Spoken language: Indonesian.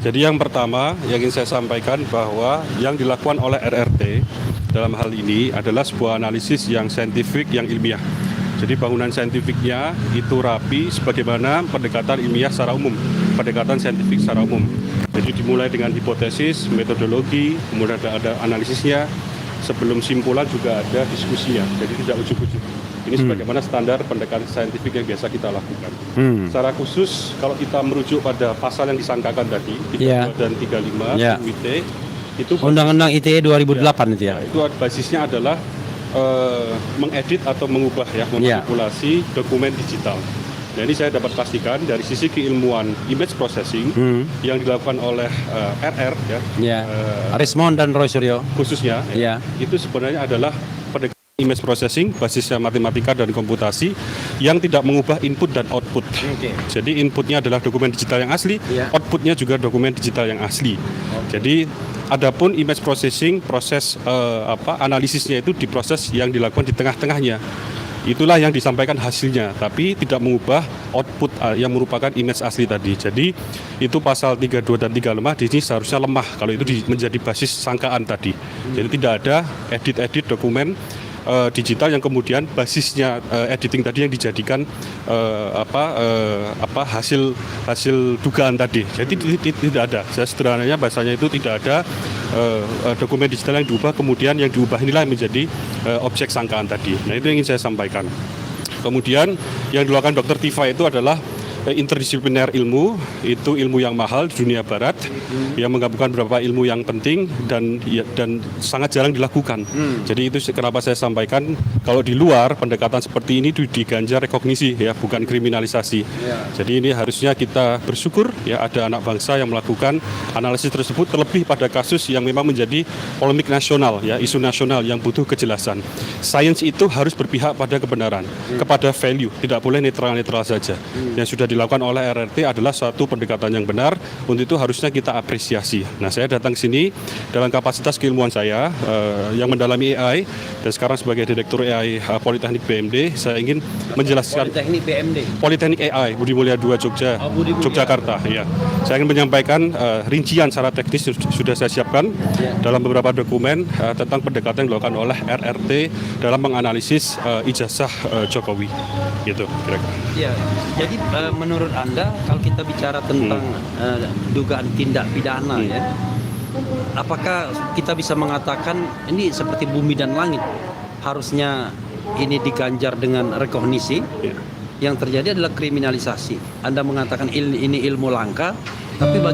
Jadi yang pertama yang ingin saya sampaikan bahwa yang dilakukan oleh RRT dalam hal ini adalah sebuah analisis yang saintifik, yang ilmiah. Jadi bangunan saintifiknya itu rapi sebagaimana pendekatan ilmiah secara umum, pendekatan saintifik secara umum. Jadi dimulai dengan hipotesis, metodologi, kemudian ada analisisnya, sebelum simpulan juga ada diskusinya. Jadi tidak ujuk-ujuk. Ini sebagaimana standar pendekatan saintifik yang biasa kita lakukan. Secara khusus, kalau kita merujuk pada pasal yang disangkakan tadi, 32 dan 35 UIT, itu Undang-Undang ITE 2008 itu ya. Itu basisnya adalah mengedit atau mengubah memanipulasi dokumen digital. Nah, ini saya dapat pastikan dari sisi keilmuan image processing yang dilakukan oleh RR Arismond dan Roy Suryo khususnya itu sebenarnya adalah pendekatan image processing basisnya matematika dan komputasi yang tidak mengubah input dan output. Jadi inputnya adalah dokumen digital yang asli, outputnya juga dokumen digital yang asli. Jadi adapun image processing, proses analisisnya itu di proses yang dilakukan di tengah-tengahnya. Itulah yang disampaikan hasilnya, tapi tidak mengubah output yang merupakan image asli tadi. Jadi itu pasal 32 dan 35 di sini seharusnya lemah kalau itu menjadi basis sangkaan tadi. Jadi tidak ada edit-edit dokumen digital yang kemudian basisnya editing tadi yang dijadikan hasil dugaan tadi. Jadi tidak ada. Sederhananya bahasanya itu tidak ada dokumen digital yang diubah, kemudian yang diubah inilah yang menjadi objek sangkaan tadi. Nah, itu yang ingin saya sampaikan. Kemudian yang dilakukan Dr. Tifa itu adalah interdisipliner ilmu, itu ilmu yang mahal di dunia barat yang menggabungkan beberapa ilmu yang penting dan sangat jarang dilakukan. Jadi itu kenapa saya sampaikan kalau di luar pendekatan seperti ini diganjar rekognisi bukan kriminalisasi. Jadi ini harusnya kita bersyukur ada anak bangsa yang melakukan analisis tersebut, terlebih pada kasus yang memang menjadi polemik nasional isu nasional yang butuh kejelasan. Sains itu harus berpihak pada kebenaran, kepada value, tidak boleh netral-netral saja. Yang sudah dilakukan oleh RRT adalah suatu pendekatan yang benar, untuk itu harusnya kita apresiasi. Nah, saya datang sini dalam kapasitas keilmuan saya yang mendalami AI dan sekarang sebagai Direktur AI Politeknik BMD, saya ingin menjelaskan Politeknik AI Budi Mulia II Yogyakarta. Saya ingin menyampaikan rincian secara teknis sudah saya siapkan dalam beberapa dokumen tentang pendekatan yang dilakukan oleh RRT dalam menganalisis ijazah Jokowi. Gitu kira-kira. Jadi menurut Anda kalau kita bicara tentang dugaan tindak pidana apakah kita bisa mengatakan ini seperti bumi dan langit, harusnya ini diganjar dengan rekognisi? Yang terjadi adalah kriminalisasi. Anda mengatakan ini ilmu langka, tapi bagi